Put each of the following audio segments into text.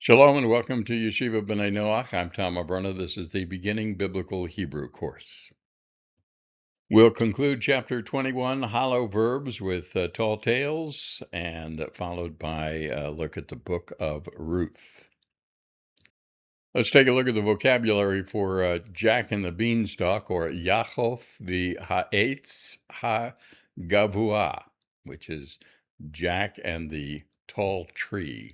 Shalom and welcome to Yeshiva B'nai Noach. I'm Tom Averna. This is the Beginning Biblical Hebrew course. We'll conclude chapter 21, Hollow Verbs, with Tall Tales, and followed by a look at the book of Ruth. Let's take a look at the vocabulary for Jack and the Beanstalk, or Yaakov v'Ha'etz HaGavua, which is Jack and the Tall Tree.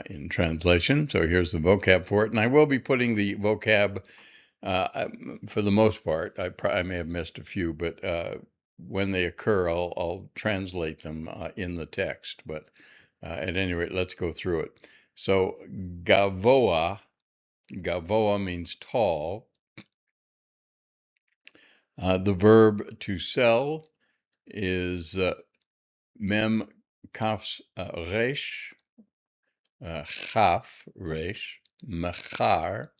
In translation. So here's the vocab for it. And I will be putting the vocab, for the most part, I may have missed a few, but when they occur, I'll translate them in the text. But at any rate, let's go through it. So gavoa means tall. The verb to sell is mem kaf resh, chaf resh, machar.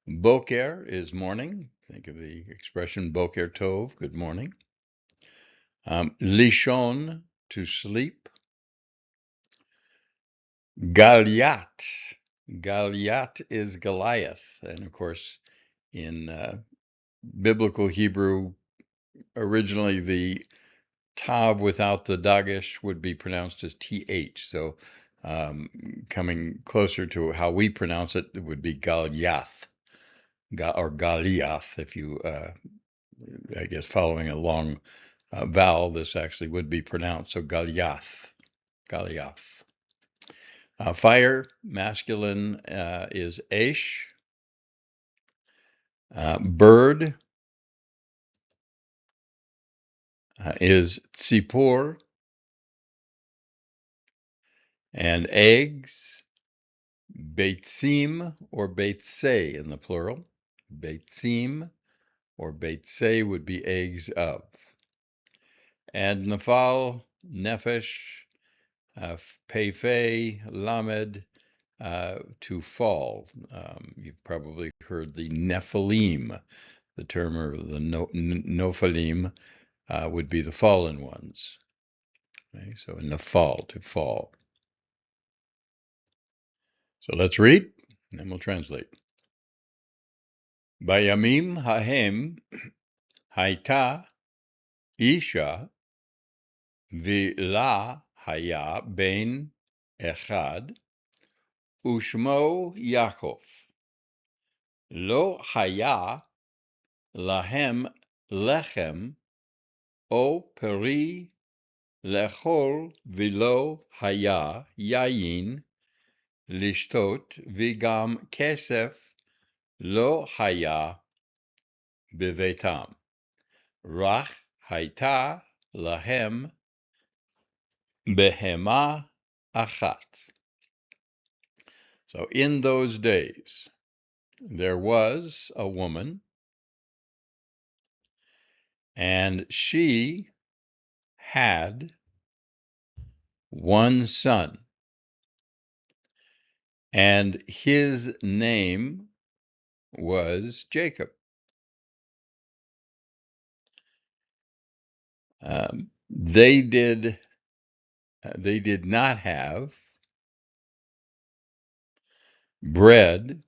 Boker is morning. Think of the expression boker tov, good morning. Lishon, to sleep. Goliath is Goliath. And of course, in biblical Hebrew, originally the tav without the dagesh would be pronounced as th. So coming closer to how we pronounce it, it would be Goliath. Or Goliath, if you, I guess, following a long vowel, this actually would be pronounced. So Goliath. Fire, masculine, is Esh. Bird is Tzipor. And eggs, Beitzim or Beitzei in the plural. Beitzim or Beitzei would be eggs of. And Nafal, Nefesh, Pei Lamed, to fall. You've probably heard the Nephilim, the term, or the Nophalim would be the fallen ones. Okay, so Nafal, to fall. So let's read, and we'll translate. Bayamim hahem haita isha v'la haya ben echad ushmo Yaakov. Lo haya lahem lechem o peri lechol v'lo haya yayin lishtot v'gam kesef lo haya bevetam. Rach haita lahem behema achat. So in those days, there was a woman, and she had one son, and his name was Jacob. They did not have bread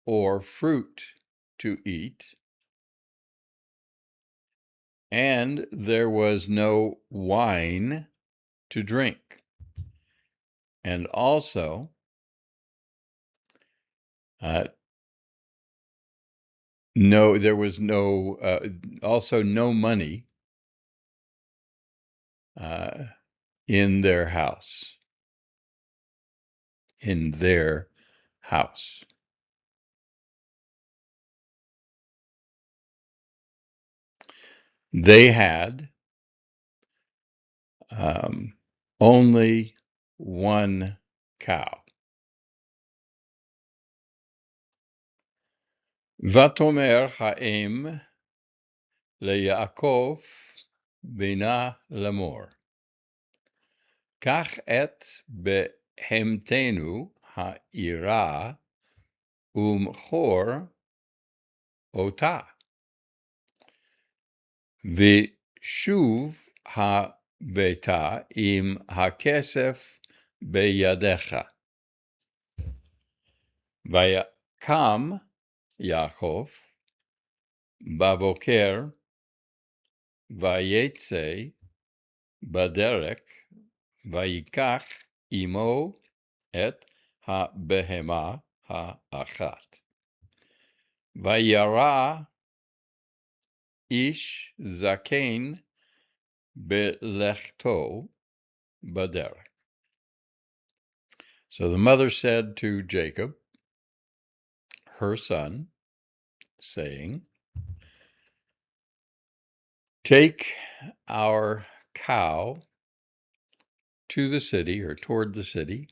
or fruit to eat, and there was no wine to drink. And also, there was also no money in their house. They had only one cow. Vatomer ha'em leYaakov bina lamor. Kach et behemtenu ha'ira umchor ota. V'shuv ha'beta im ha'kesef beyadecha. Vayakam Yaakov Baboker Vayetze Baderek Vayikach Imo et ha-behema ha-achat. Vayara ish zaken belechto baderek. So the mother said to Jacob, her son, saying, take our cow to the city or toward the city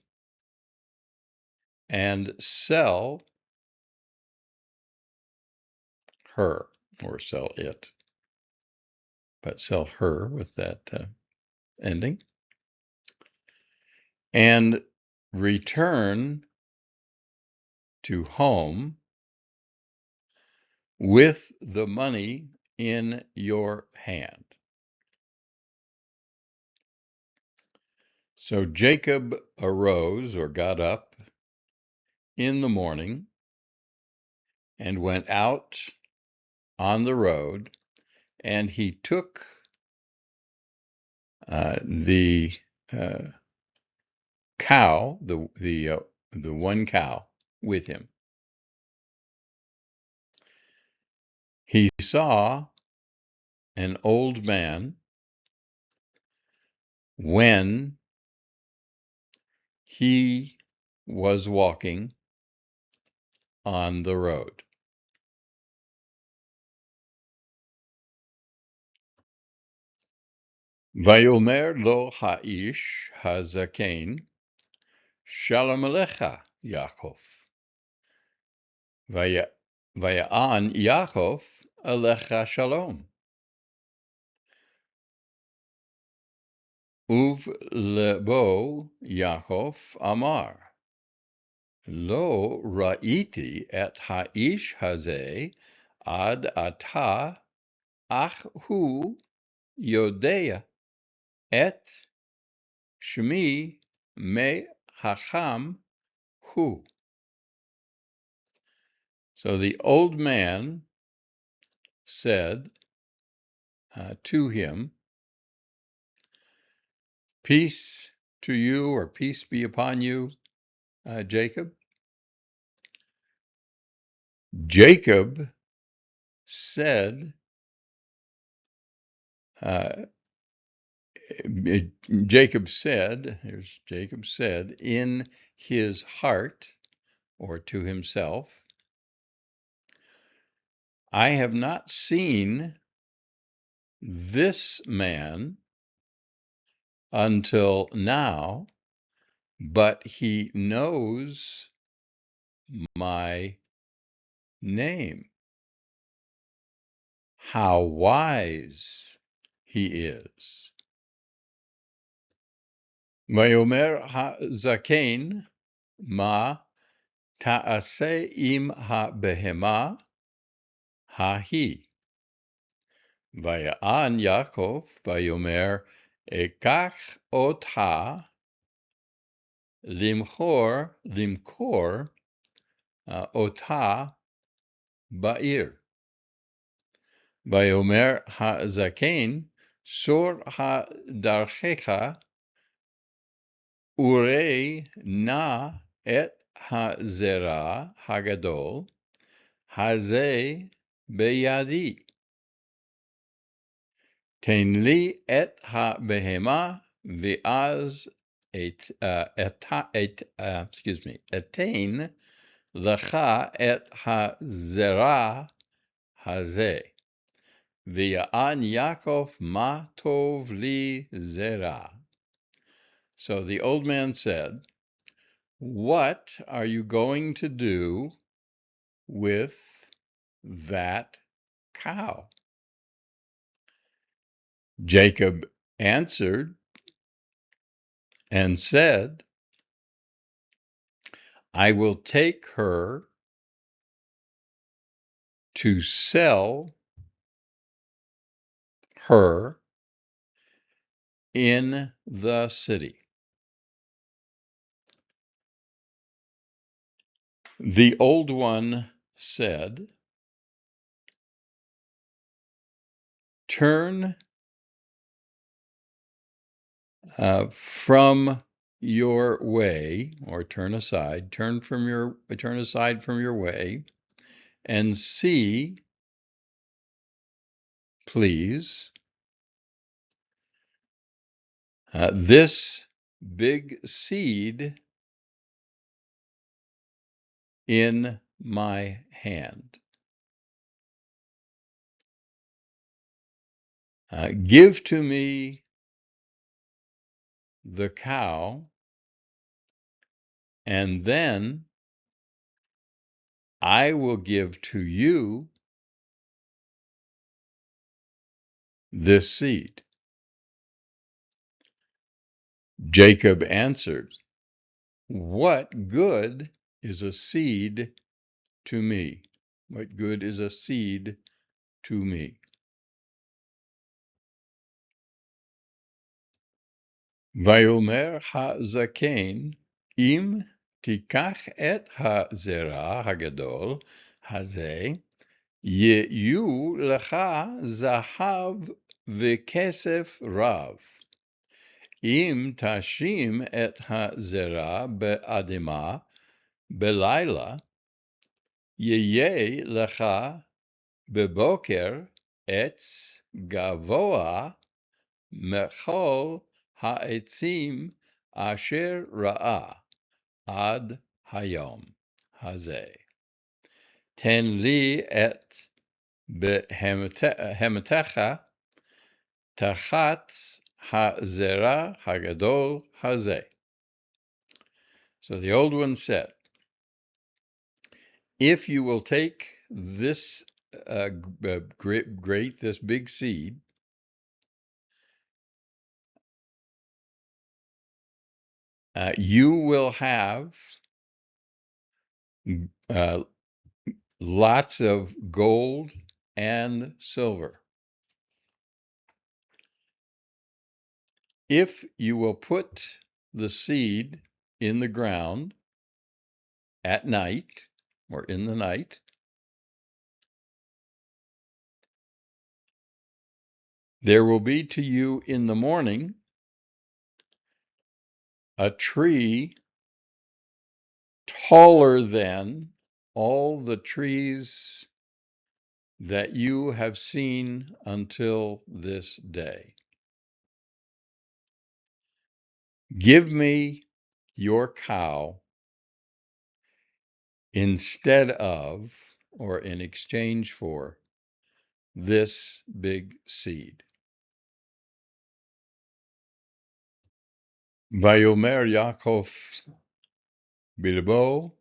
and sell her, or sell it, but sell her with that ending, and return to home with the money in your hand. So Jacob arose or got up in the morning and went out on the road, and he took the cow, the one cow, with him. He saw an old man when he was walking on the road. Vayomer lo ha'ish hazaken Shalom Alecha, Yaakov. Vaya'an Yaakov Alecha Shalom. Uv lebo Yaakov Amar. Lo ra'iti et ha'ish hazeh ad ata ach hu yodea et shmi me hacham hu. So the old man said to him, peace to you, or peace be upon you, Jacob. Jacob said, here's Jacob said, in his heart, or to himself, I have not seen this man until now, but he knows my name. How wise he is. Vayomer ha-zaken ma ta'aseh im ha-behema ha-hi. Vaya'an Yaakov vayomer ekach otha limkor otha ba'ir. Vayomer ha-zaken sur ha-darchecha urei na et ha-zera hagadol hazeh beyadi. Ten li et ha-behema v'az etain lecha et ha-zera hazeh. V'ya'an Yaakov ma tov li zera. So the old man said, what are you going to do with that cow? Jacob answered and said, I will take her to sell her in the city. The old one said, turn from your way, or turn aside from your way, and see, please, this big seed in my hand. Give to me the cow, and then I will give to you this seed. Jacob answered, what good is a seed to me? What good is a seed to me? Vayomer hazaken, im tikach et hazera hagadol haze, yeyu lecha zahav vekesef rav. Im tashim et hazera be'adima belayla, yeye lecha beboker etz gavoa mechol ha'etzim asher ra'a ad hayom hazeh. Ten li et behemetecha tachat ha'zera hagadol hazeh. So the old one said, if you will take this this big seed, you will have lots of gold and silver. If you will put the seed in the ground at night or in the night, there will be to you in the morning a tree taller than all the trees that you have seen until this day. Give me your cow instead of, or in exchange for, this big seed. Vayomer Yaakov Bilbo,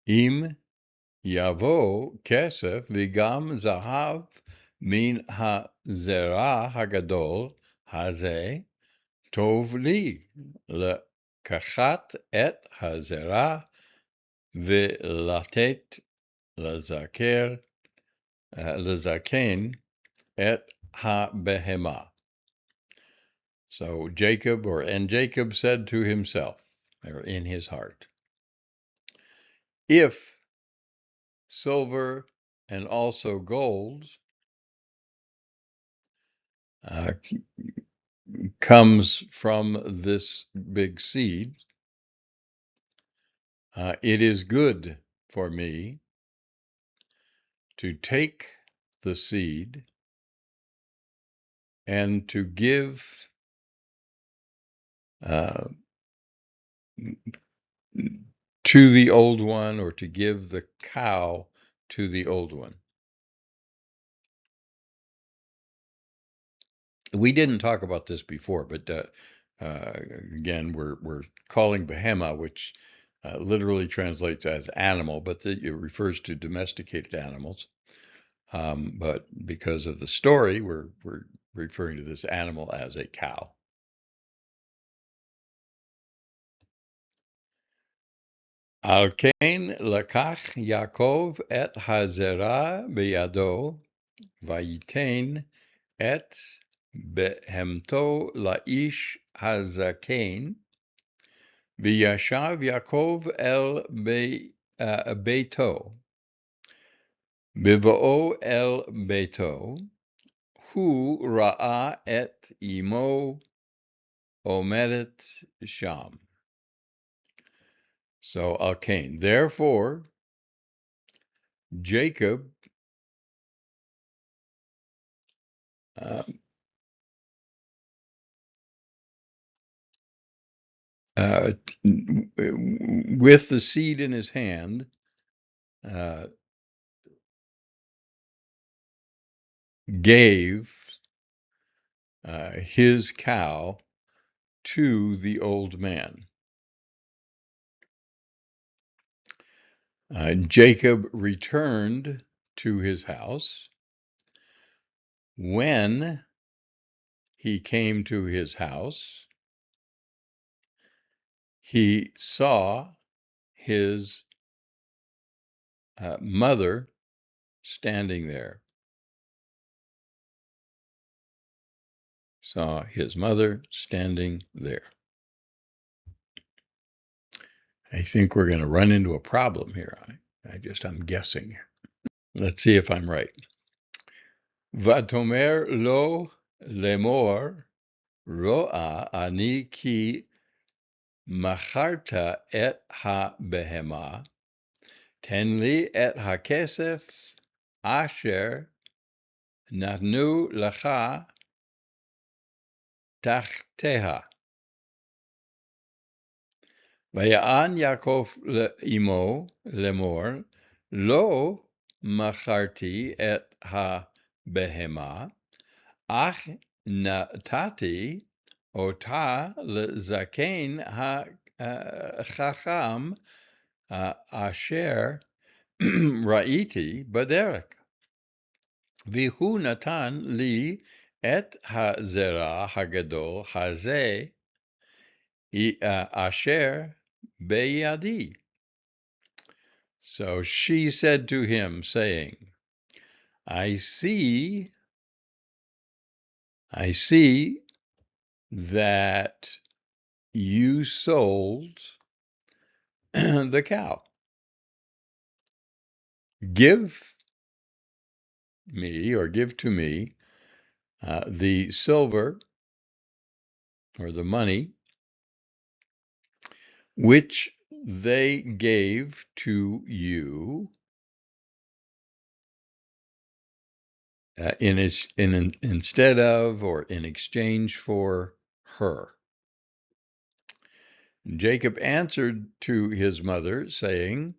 im yavo kesef vigam zahav min hazera hagadol hazeh, tov li lekachat et hazera velatet lezaken et ha-behema. So Jacob said to himself, or in his heart, if silver and also gold comes from this big seed, it is good for me to take the seed and to give to the old one, or to give the cow to the old one. We didn't talk about this before, but again, we're calling behema, which literally translates as animal, but it refers to domesticated animals. But because of the story, we're referring to this animal as a cow. Al kein lakach Yaakov et hazera beyado, vayiten et behemto laish hazaken, V'yashav Yaakov el beito. Biva'o el beito. Hu ra'a et imo omedet sham. So Alkain. Therefore, Jacob with the seed in his hand, gave his cow to the old man. Jacob returned to his house. When he came to his house, he saw his mother standing there. Saw his mother standing there. I think we're going to run into a problem here. I'm guessing. Let's see if I'm right. Vatomer lo lemor ro'a ani ki macharta et ha-behema ten li et ha-kesef asher natnu lacha tachteha. Vaya'an Yaakov imo lemor lo macharti et ha-behema ach natati ota lezaken ha-chacham asher ra'iti baderek. Vihu natan li et hazera hagadol hazeh asher beyadi. So she said to him, saying, I see that you sold the cow. Give me, or give to me, the silver or the money which they gave to you instead of or in exchange for her. Jacob answered to his mother, saying,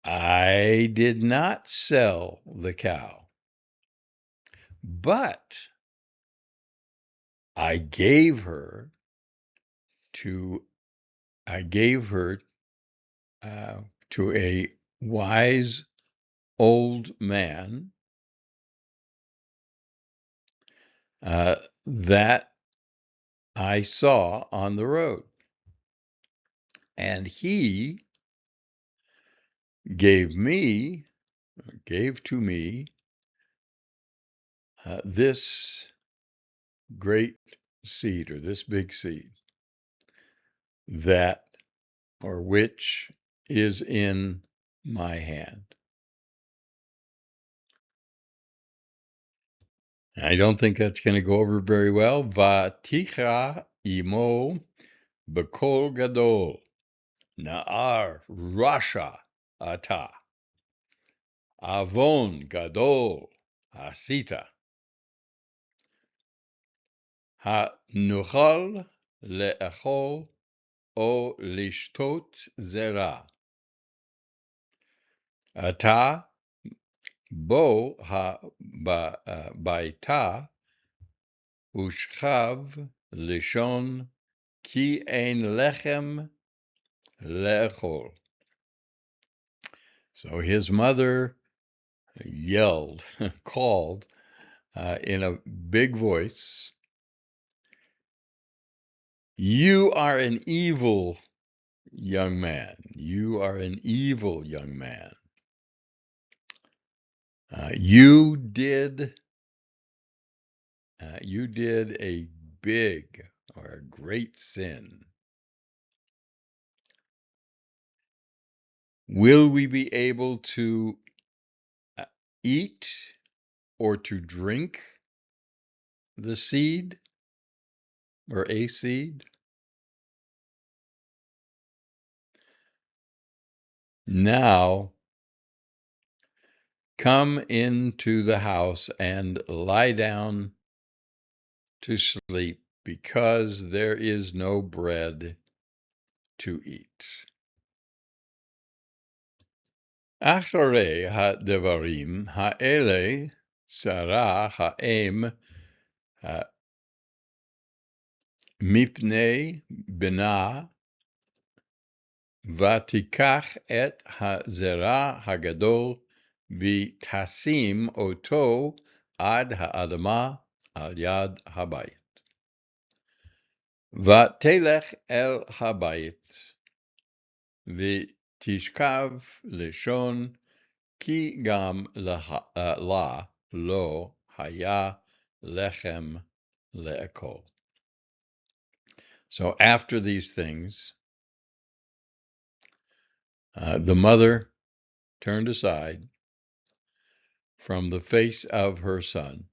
I did not sell the cow, but I gave her to a wise old man that I saw on the road, and he gave to me this great seed, or this big seed, that or which is in my hand. I don't think that's going to go over very well. Vaticha imo bekol gadol naar rasha ata avon gadol asita ha nuchal le'achol o lishtot zera ata bo ha baita ushchav lishon ki ein lechem le'achol. So his mother yelled, called in a big voice, you are an evil young man. You are an evil young man. You did a big or a great sin. Will we be able to eat or to drink the seed or a seed? Now come into the house and lie down to sleep, because there is no bread to eat. אחרי הדברים האלה שרה האם מפני בנה, ותיקח את הזרע הגדול ותשים אותו עד האדמה על יד הבית. ותלך אל הבית ותשכב לישון, כי גם לה לא היה lechem לאכול. So after these things, the mother turned aside from the face of her son,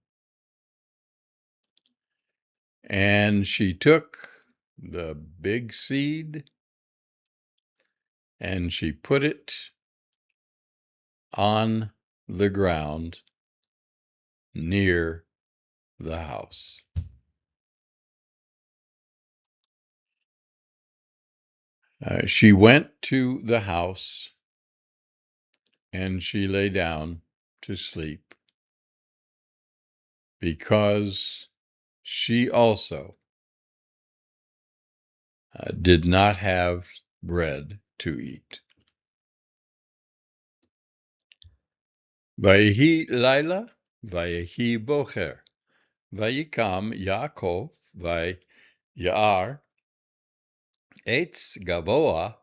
and she took the big seed and she put it on the ground near the house. She went to the house and she lay down to sleep, because she also did not have bread to eat. Vayehi laila, vayehi bocher, vayikam Yaakov, vayar etz gavoa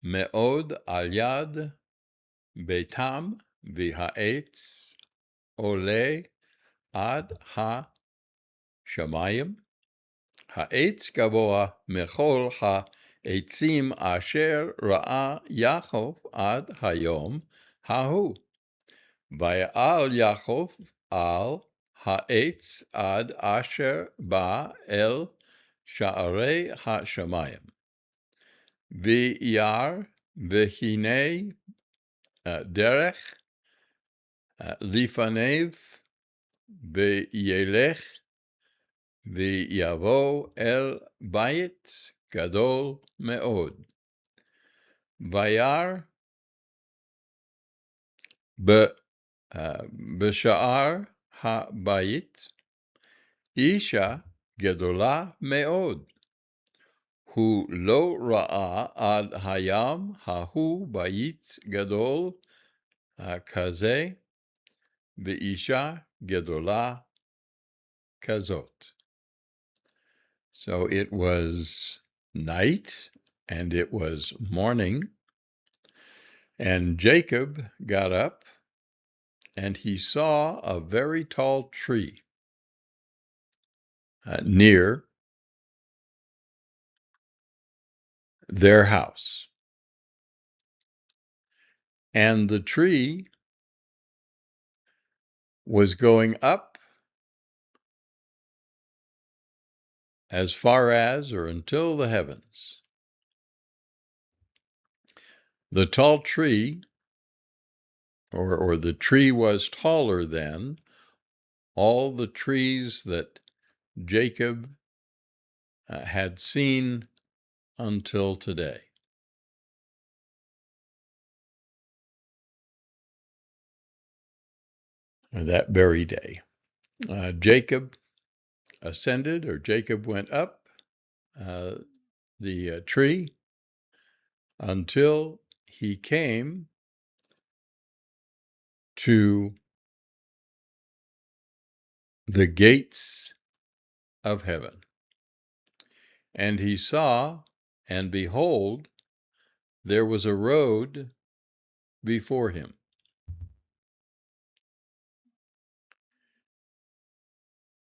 meod al yad beitam, v'ha'etz ole ad ha-shamayim, ha'etz gavoa mechol ha'etzim asher ra'a Yaakov ad hayom hahu. Vayal Yaakov al ha'etz ad asher ba el sha'arei ha'shamayim. V'yar v'hinei derech lifanev v'yelech v'yavo el bayit gadol me'od. Vayar b'sha'ar ha'bayit isha gedola me'od, hu lo ra'a ad hayam hahu bayit gadol kazeh v'isha gedola kazot. So it was night and it was morning, and Jacob got up and he saw a very tall tree near their house. And the tree was going up as far as or until the heavens. The tall tree, or the tree was taller than all the trees that Jacob had seen until today. That very day, Jacob ascended, or Jacob went up the tree until he came to the gates of heaven. And he saw, and behold, there was a road before him.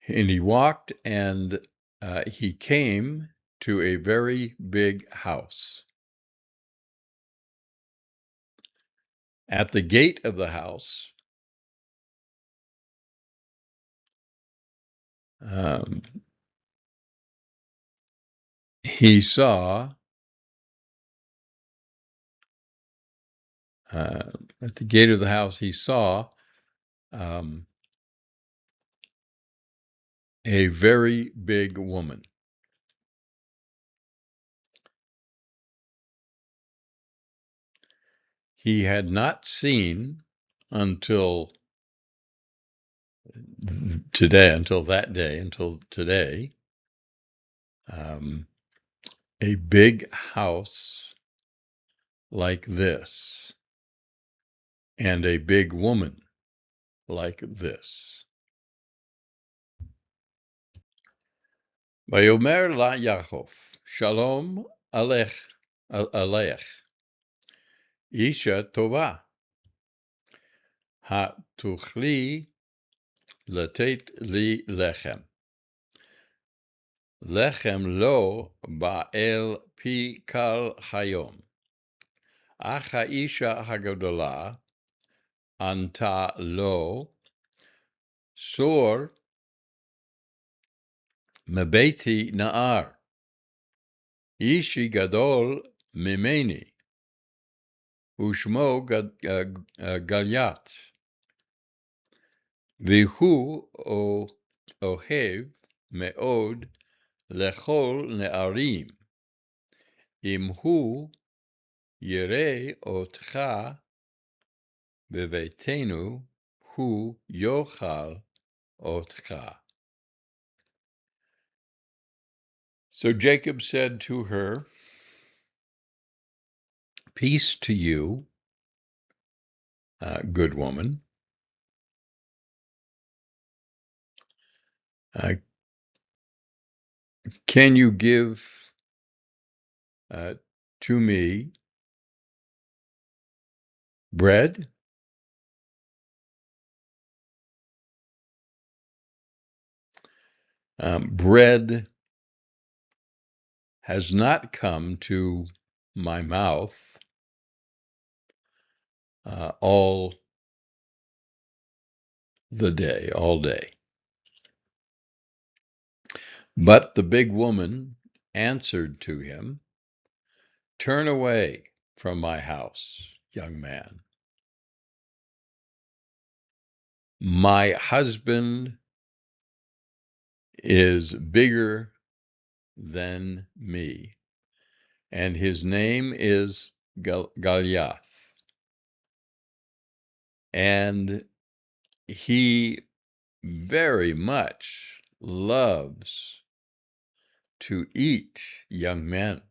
And he walked, and he came to a very big house. At the gate of the house, he saw, at the gate of the house, he saw a very big woman. He had not seen until today, a big house like this and a big woman like this. Vayomer la Yaakov, Shalom alech, Isha tova, hatuchli latet li lechem. Lechem lo ba'el pi kal hayom. Ach ha'isha hagadola anta lo sor mebeti na'ar. Ishi gadol mimeni. Ushmo Galyat. Vihu ohev meod lechol ne'arim. Imhu yirei otcha beveitenu hu yochal otcha. So Jacob said to her, "Peace to you, good woman. Can you give to me bread?" Bread has not come to my mouth all day. But the big woman answered to him, "Turn away from my house, young man. My husband is bigger than me, and his name is Goliath, and he very much loves to eat young men.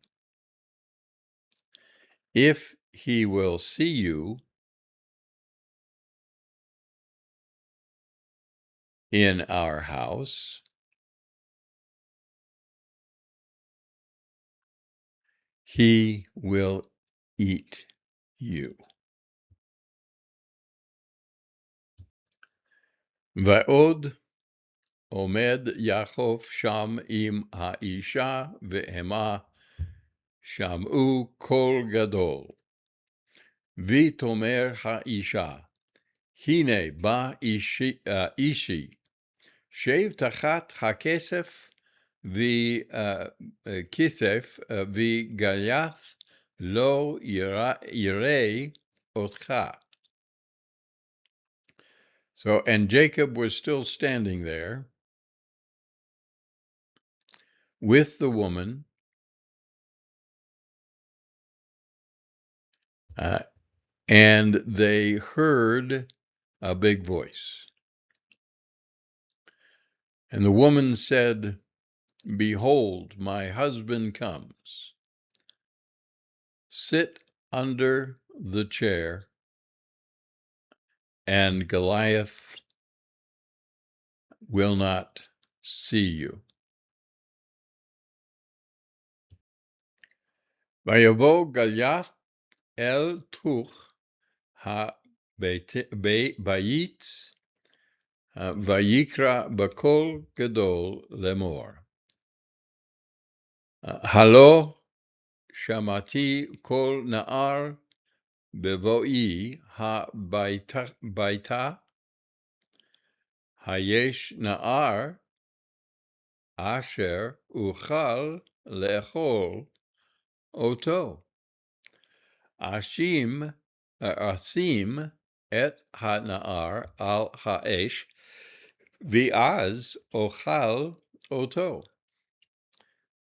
If he will see you in our house, he will eat you." Va'od omed Yaakov sham im ha'isha ve'ema sham'u kol gadol. V'tomer ha'isha, hine ba ishi shev tachat ha'kesef v'kisef v'Goliath lo yirei otcha. So, and Jacob was still standing there with the woman, and they heard a big voice. And the woman said, "Behold, my husband comes. Sit under the chair, and Goliath will not see you." Vayavo Goliath el tuch ha-bayit vayikra bakol gadol lemor. Halo shamati kol na'ar bevoi ha-baita hayesh na'ar asher uchal le'echol oto. Asim et ha'na'ar al ha'esh v'az ochal oto.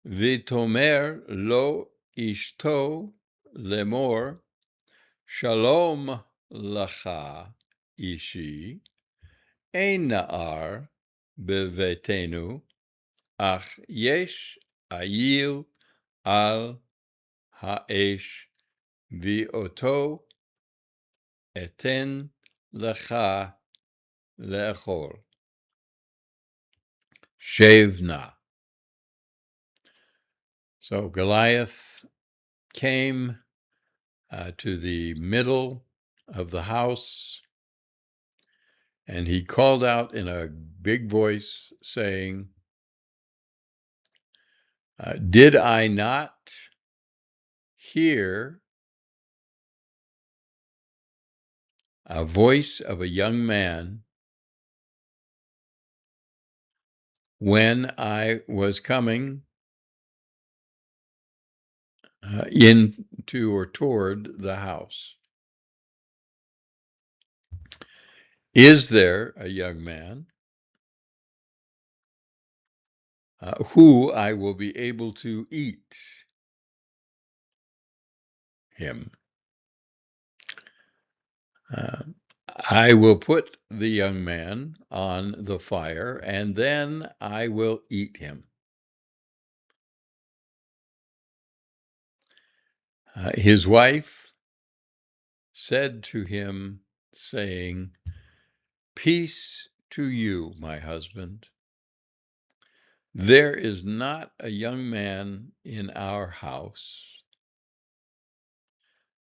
V'tomer lo ishto lemor shalom lacha ishi ein na'ar bevetenu ach yesh ayil al ha'esh v'oto eten lecha le'echol. Shevna. So Goliath came to the middle of the house, and he called out in a big voice, saying, did I not hear a voice of a young man when I was coming into or toward the house? Is there a young man who I will be able to eat him? I will put the young man on the fire, and then I will eat him. His wife said to him, saying, peace to you, my husband. There is not a young man in our house,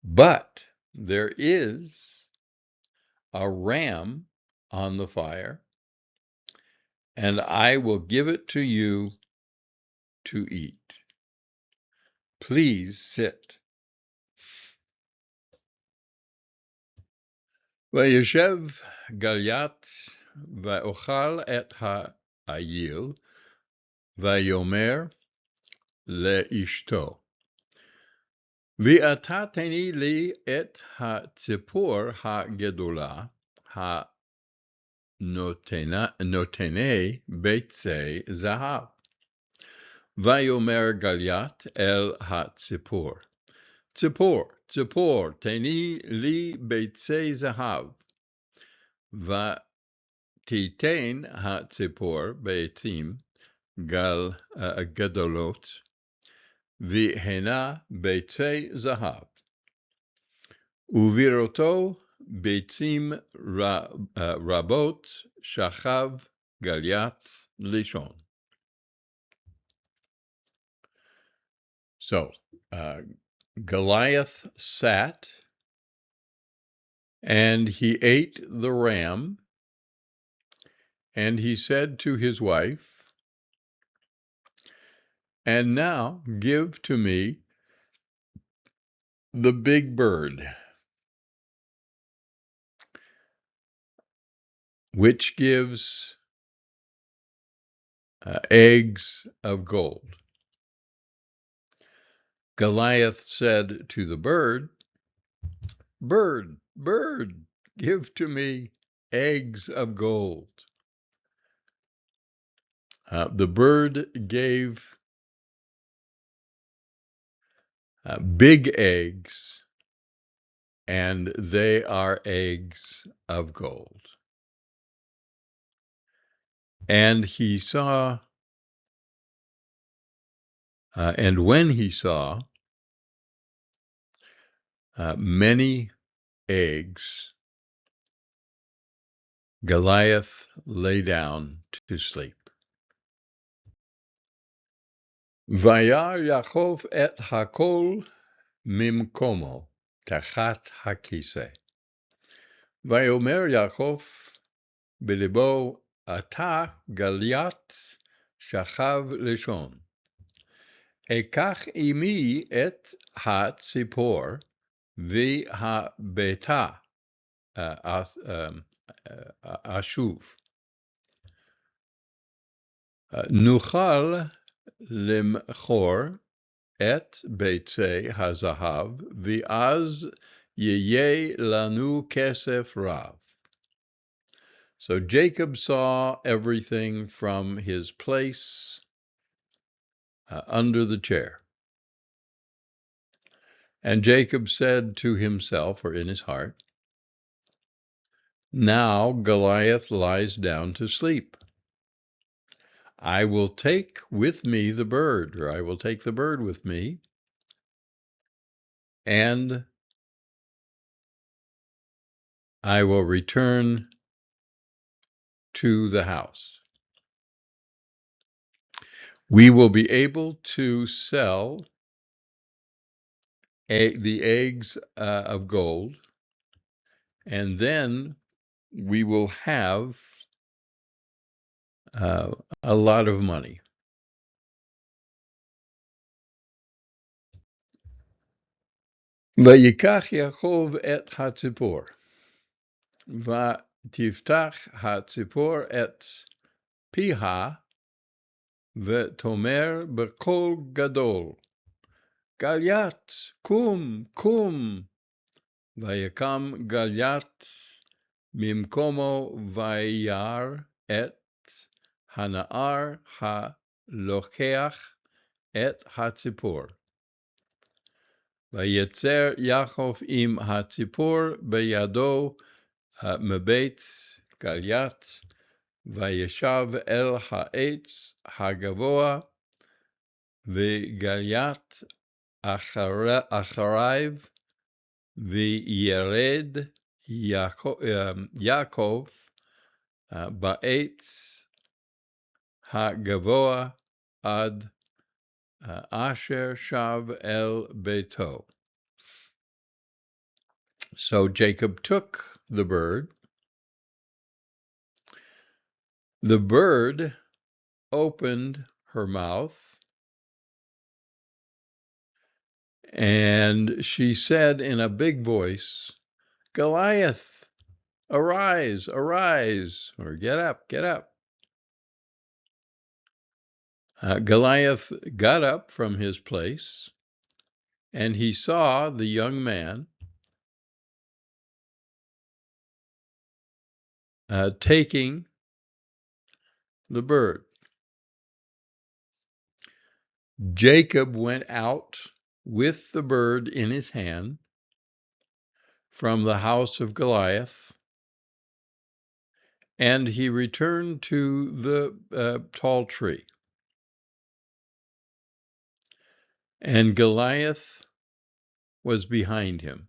but there is a ram on the fire, and I will give it to you to eat. Please sit. וישב גליית ואוכל את העיל, ויאמר לאשתו, ואתה תני לי את הציפור הגדולה הנותני ביצי זהב. ויאמר גליית אל הציפור, ציפור, ציפור, תני לי ביצי זהב. ותיתן הציפור ביצים גדולות, והנה ביצי זהב. ובראותו ביצים רבות שכב גליית לישון. So, Goliath sat, and he ate the ram, and he said to his wife, and now give to me the big bird, which gives eggs of gold. Goliath said to the bird, bird, bird, give to me eggs of gold. The bird gave big eggs, and they are eggs of gold. And he saw, and when he saw many eggs, Goliath lay down to sleep. Vayar Yaakov et hakol mimkomo tachat hakise. Vayomer Yaakov belibo ata Goliath shachav lishon. Ekach imi et hatzipor v'habeta ashuv. Nuchal limchor et beitzei hazahav v'az yeye lanu kesef rav. So Jacob saw everything from his place under the chair. And Jacob said to himself, or in his heart, now Goliath lies down to sleep. I will take with me the bird, or I will take the bird with me, and I will return to the house. We will be able to sell the eggs of gold, and then we will have a lot of money. Vayikach Yaakov et hatzipor, vatiftach hatzipor et piha, v'tomer b'kol gadol, Galiat, kum, kum. Vayakam Galiat mimkomo vayar et hanaar ha-lokeach et hatzipor. Vayetzer Yaakov im hatzipor beyado mebeit Galiat, vayeshav el ha'etz hagavoa, v'Galiat achariv, v'yered Yaakov ba'etz hagavoa ad asher shav el beito. So Jacob took the bird. The bird opened her mouth, and she said in a big voice, Goliath, arise, arise, or get up, get up. Goliath got up from his place, and he saw the young man taking the bird. Jacob went out with the bird in his hand from the house of Goliath, and he returned to the tall tree. And Goliath was behind him.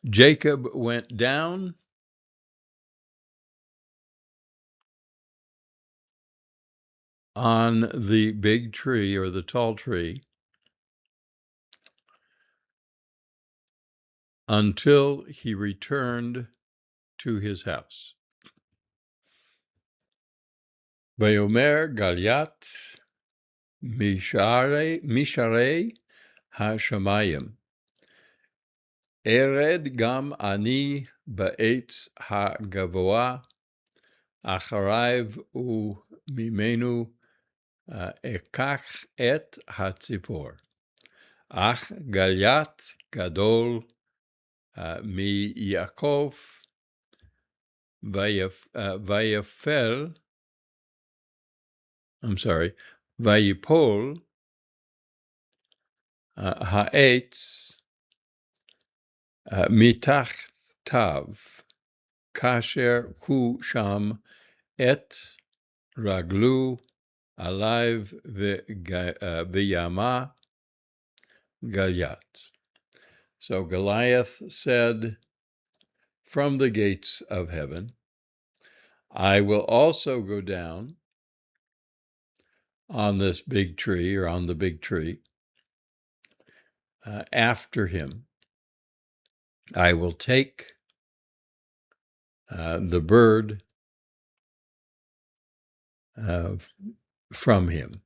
Jacob went down on the big tree, or the tall tree, until he returned to his house. Vayomer Goliath misharei hashamayim, ered gam ani ba'etz hagavoa, achariv mimenu ekach et hatzipor, ach Goliath gadol mi Yaakov vayipol ha'etz mitachtav kasher hu sham et raglu alive v'yama Goliath. So Goliath said from the gates of heaven, I will also go down on this big tree, or on the big tree, after him. I will take the bird from him.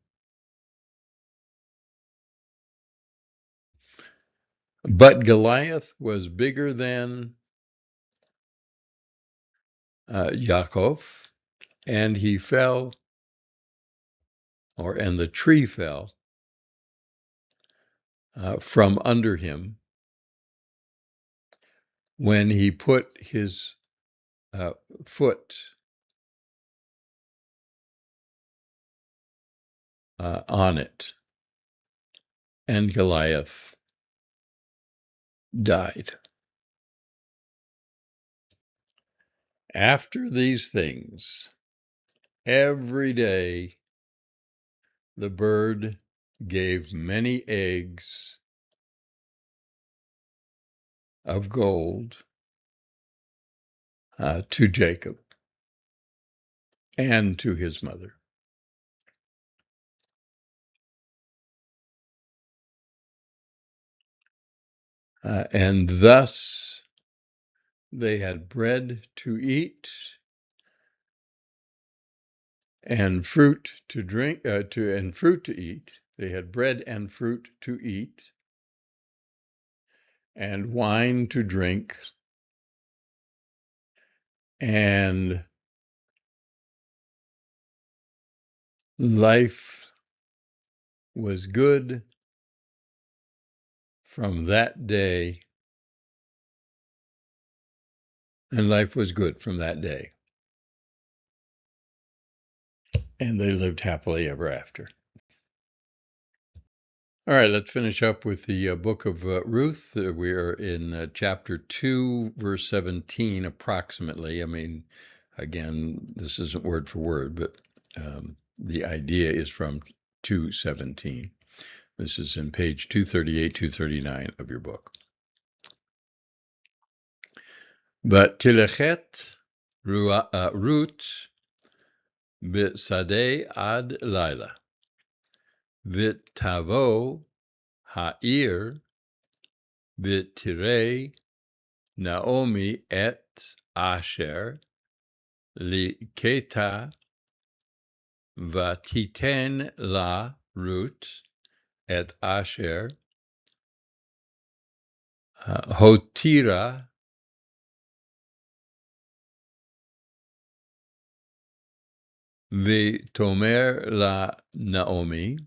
But Goliath was bigger than Yaakov, and he fell, and the tree fell from under him when he put his foot on it, and Goliath died. After these things, every day the bird gave many eggs of gold to Jacob and to his mother. And thus they had bread to eat and fruit to drink, and fruit to eat. They had bread and fruit to eat, and wine to drink, and life was good from that day. And life was good from that day. And they lived happily ever after. All right, let's finish up with the book of Ruth. We are in chapter 2, verse 17, approximately. I mean, again, this isn't word for word, but the idea is from 2:17. This is in page 238, 239 of your book. But Tilechet Ruth b'sadeh ad laila, v'tavo ha'ir v'tirei Naomi et Asher liketa vatiten la Ruth et Asher hotira v'tomer la Naomi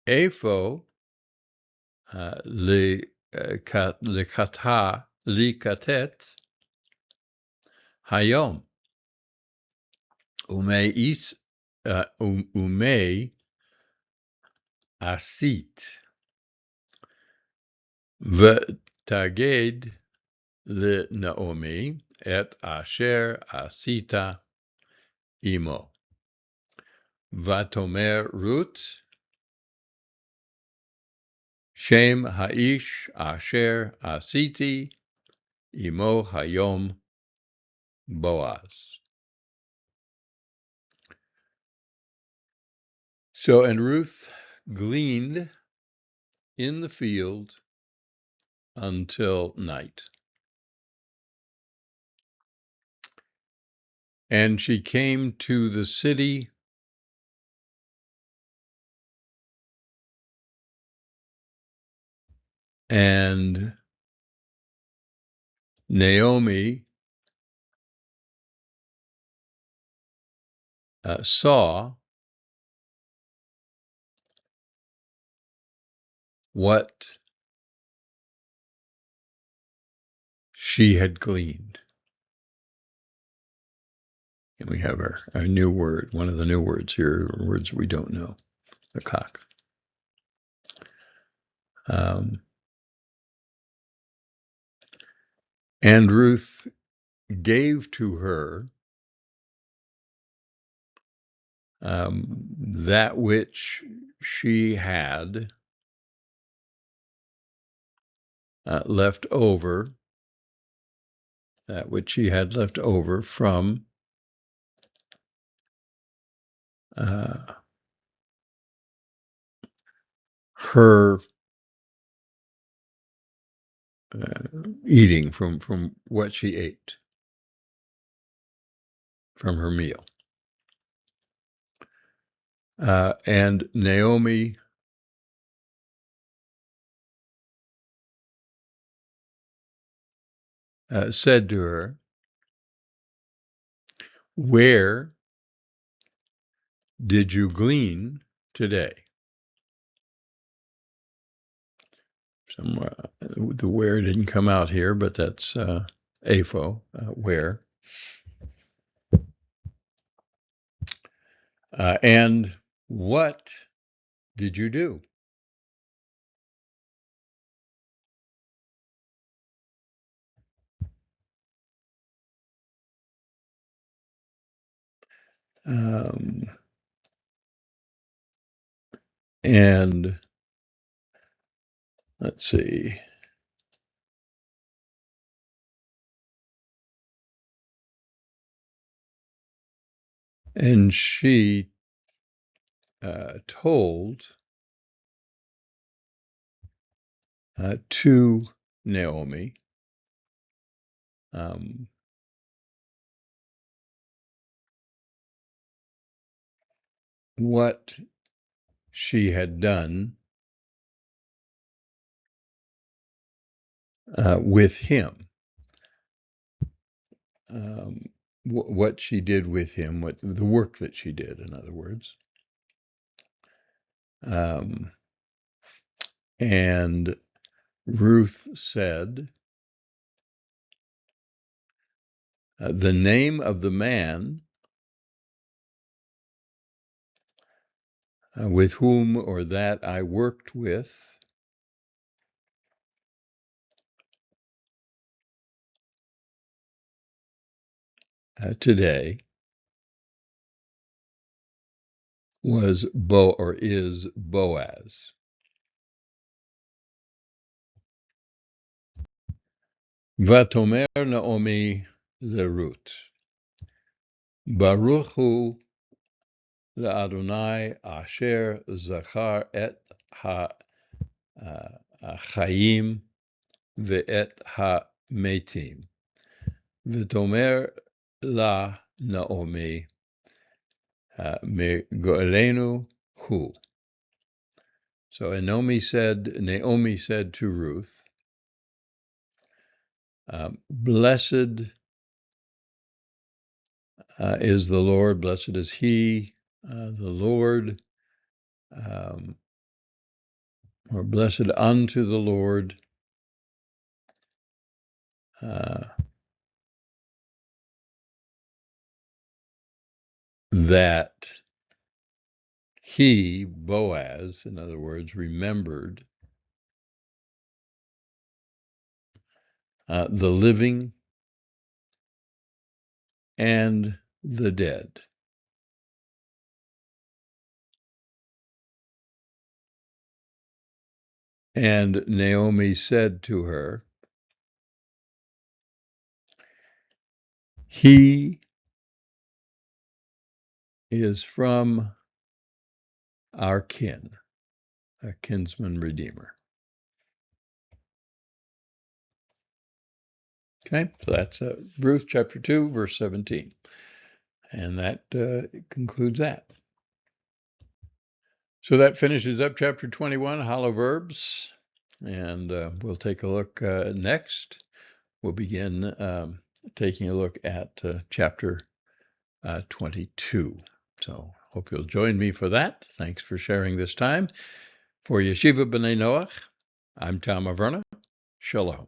efo likatet hayom umei asit v'taged le Naomi et Asher asita imo. Vatomer Ruth Shem Haish Asher Asiti Imo Hayom Boaz. So, and Ruth gleaned in the field until night. And she came to the city and Naomi saw what she had gleaned. And we have our new word, one of the new words here, words we don't know, the cock. And Ruth gave to her that which she had left over, from her eating, from what she ate, from her meal. And Naomi said to her, "Where did you glean today?" Somewhere, the where didn't come out here, but that's AFO, where. And what did you do? And let's see. And she told to Naomi what she had done with him, what she did with him, what the work that she did, in other words. And Ruth said, the name of the man with whom or that I worked with today was is Boaz. Vatomer Naomi LeRut. Baruch hu LaAdonai asher zachar et ha-chayim ve'et ha-metim. V'tomer la Naomi mego'elenu hu. So Naomi said to Ruth, blessed is the Lord, blessed is he, the Lord, or blessed unto the Lord, that he, Boaz, in other words, remembered the living and the dead. And Naomi said to her, he is from our kin, a kinsman redeemer. Okay, so that's Ruth chapter 2, verse 17. And that concludes that. So that finishes up chapter 21, Hollow Verbs. And we'll take a look next. We'll begin taking a look at chapter 22. So hope you'll join me for that. Thanks for sharing this time. For Yeshiva B'nai Noach, I'm Tom Averna. Shalom.